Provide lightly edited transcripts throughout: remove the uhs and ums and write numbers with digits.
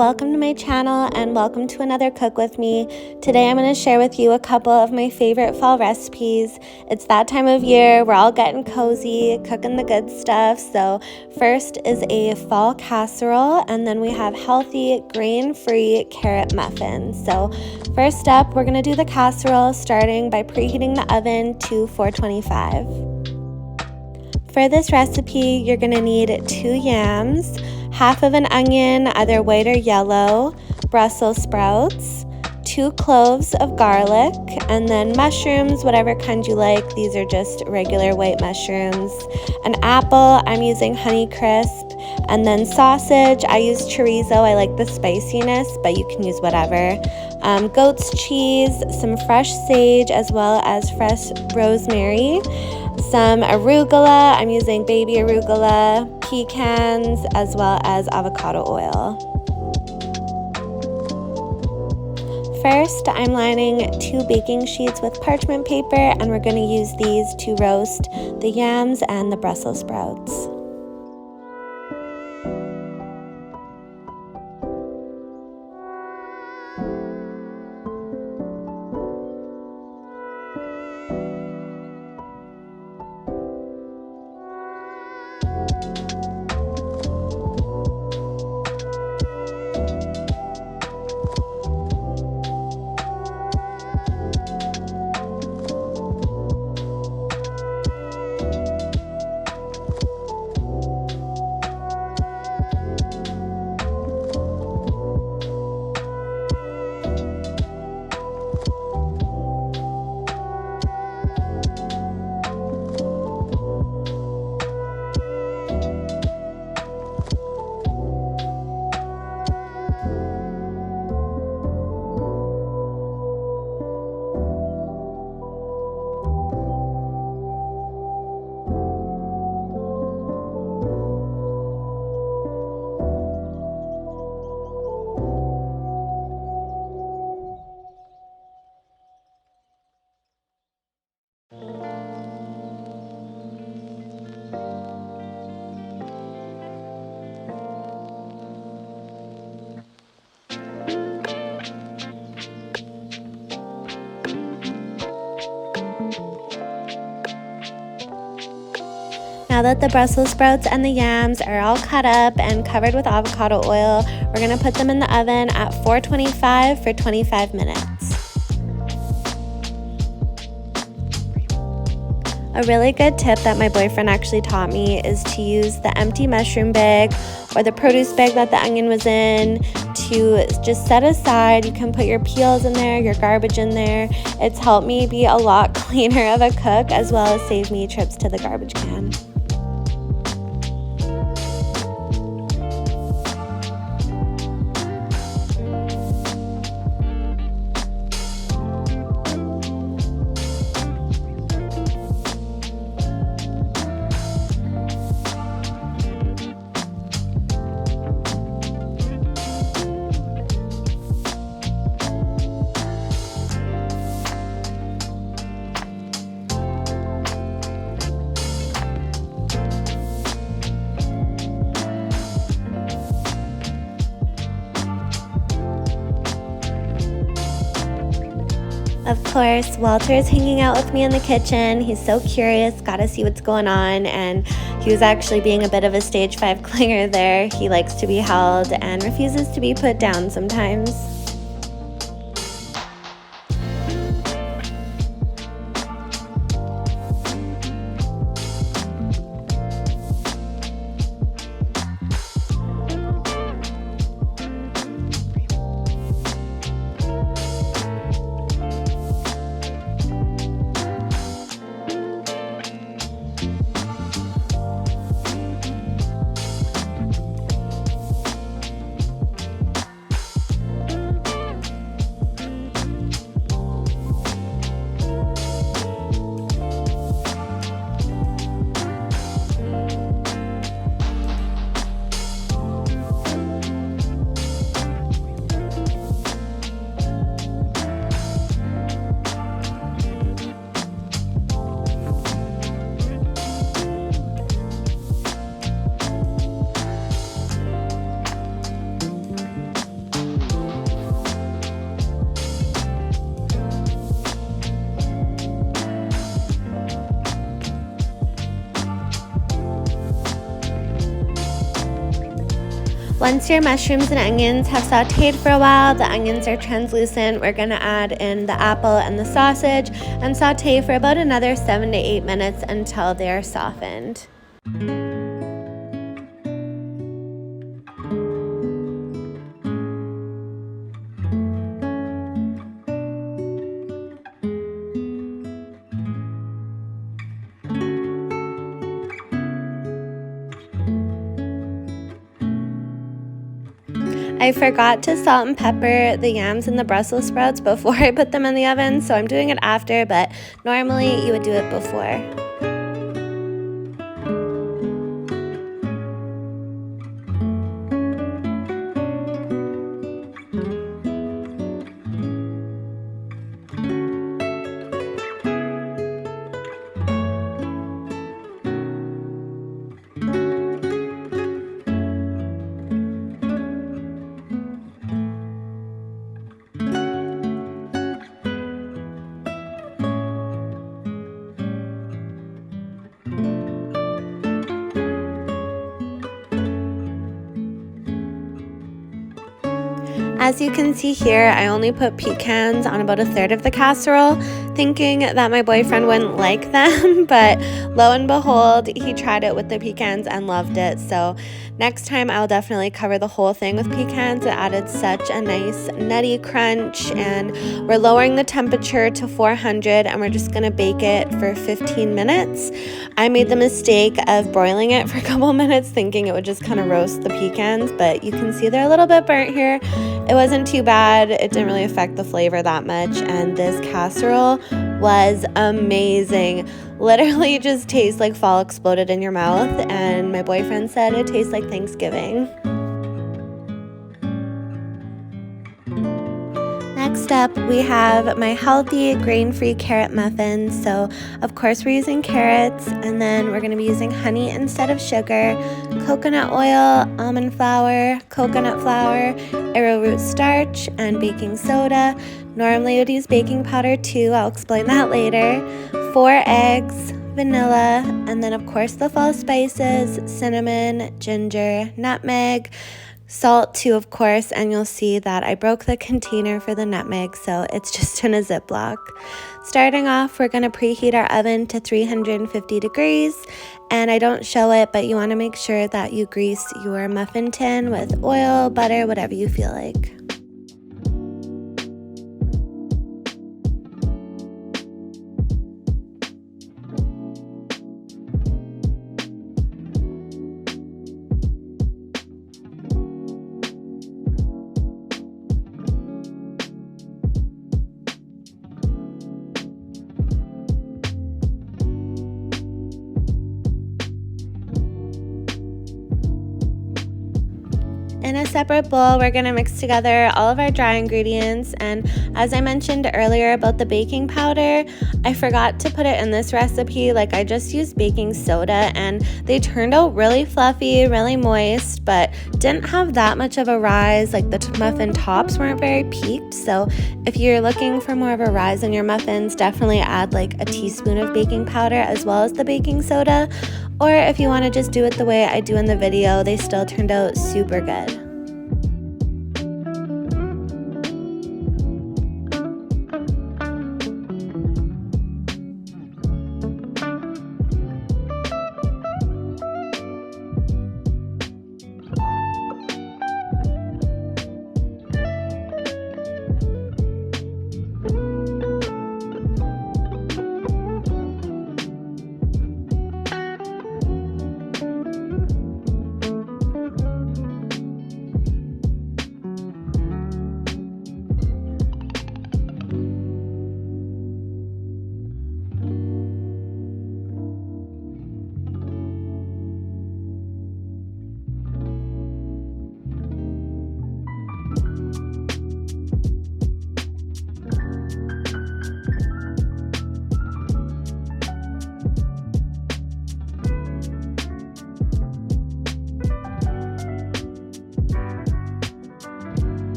welcome to my channel and welcome to another Cook With Me. Today I'm going to share with you a couple of my favorite fall recipes. It's that time of year, we're all getting cozy, cooking the good stuff. So first is a fall casserole, and then we have healthy grain-free carrot muffins. So first up, we're going to do the casserole starting by preheating the oven to 425. For this recipe, you're going to need 2 yams, half of an onion, either white or yellow, Brussels sprouts, 2 cloves of garlic, and then mushrooms, whatever kind you like. These are just regular white mushrooms. An apple, I'm using Honeycrisp, and then sausage, I use Chorizo. I like the spiciness, but you can use whatever. Goat's cheese, some fresh sage, as well as fresh rosemary. Some arugula, I'm using baby arugula, pecans, as well as avocado oil. First, I'm lining 2 baking sheets with parchment paper, and we're going to use these to roast the yams and the Brussels sprouts. Now that the Brussels sprouts and the yams are all cut up and covered with avocado oil, we're going to put them in the oven at 425 for 25 minutes. A really good tip that my boyfriend actually taught me is to use the empty mushroom bag or the produce bag that the onion was in to just set aside. You can put your peels in there, your garbage in there. It's helped me be a lot cleaner of a cook, as well as save me trips to the garbage can. Of course, Walter is hanging out with me in the kitchen. He's so curious, gotta see what's going on, and he was actually being a bit of a stage 5 clinger there. He likes to be held and refuses to be put down sometimes. Once your mushrooms and onions have sauteed for a while, the onions are translucent, we're gonna add in the apple and the sausage and saute for about another 7 to 8 minutes until they're softened. I forgot to salt and pepper the yams and the Brussels sprouts before I put them in the oven, so I'm doing it after, but normally you would do it before. As you can see here, I only put pecans on about 1/3 of the casserole, thinking that my boyfriend wouldn't like them, but lo and behold, he tried it with the pecans and loved it. So next time I'll definitely cover the whole thing with pecans. It added such a nice nutty crunch, and we're lowering the temperature to 400 and we're just gonna bake it for 15 minutes. I made the mistake of broiling it for a couple minutes, thinking it would just kind of roast the pecans, but you can see they're a little bit burnt here. It wasn't too bad. It didn't really affect the flavor that much, and this casserole was amazing. Literally just tastes like fall exploded in your mouth, and my boyfriend said it tastes like Thanksgiving. Next up, we have my healthy grain-free carrot muffins. So of course we're using carrots, and then we're going to be using honey instead of sugar, coconut oil, almond flour, coconut flour, arrowroot starch, and baking soda. Normally I would use baking powder too, I'll explain that later. 4 eggs, vanilla, and then of course the fall spices, cinnamon, ginger, nutmeg, salt too, of course, and you'll see that I broke the container for the nutmeg, so it's just in a Ziploc. Starting off, we're going to preheat our oven to 350 degrees, and I don't show it, but you want to make sure that you grease your muffin tin with oil, butter, whatever you feel like. In a separate bowl, we're going to mix together all of our dry ingredients, and as I mentioned earlier about the baking powder, I forgot to put it in this recipe. Like, I just used baking soda and they turned out really fluffy, really moist, but didn't have that much of a rise. Like, the muffin tops weren't very peaked, so if you're looking for more of a rise in your muffins, definitely add like a teaspoon of baking powder as well as the baking soda. Or if you want to just do it the way I do in the video, they still turned out super good.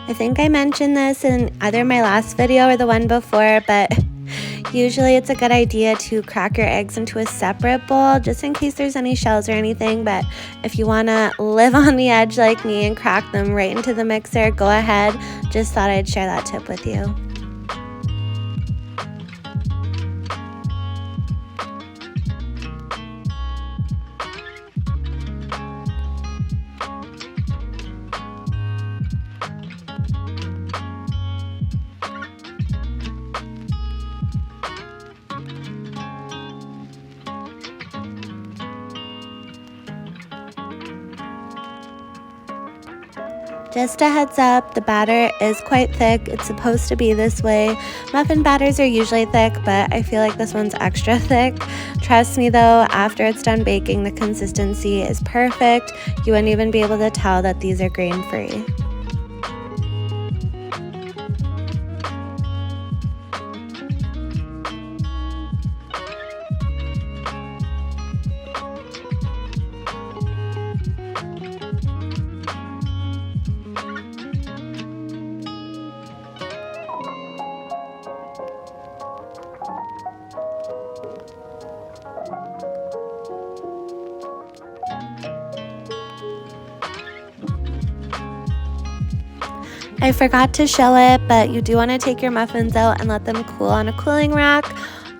I think I mentioned this in either my last video or the one before, but usually it's a good idea to crack your eggs into a separate bowl just in case there's any shells or anything. But if you want to live on the edge like me and crack them right into the mixer, go ahead. Just thought I'd share that tip with you. Just a heads up, the batter is quite thick. It's supposed to be this way. Muffin batters are usually thick, but I feel like this one's extra thick. Trust me though, after it's done baking, the consistency is perfect. You wouldn't even be able to tell that these are grain-free. I forgot to show it, but you do want to take your muffins out and let them cool on a cooling rack.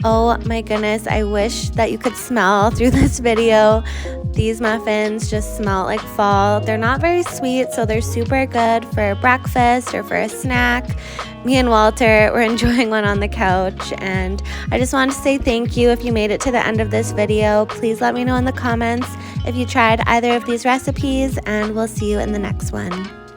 Oh my goodness, I wish that you could smell through this video. These muffins just smell like fall. They're not very sweet, so they're super good for breakfast or for a snack. Me and Walter were enjoying one on the couch, and I just wanted to say thank you if you made it to the end of this video. Please let me know in the comments if you tried either of these recipes, and we'll see you in the next one.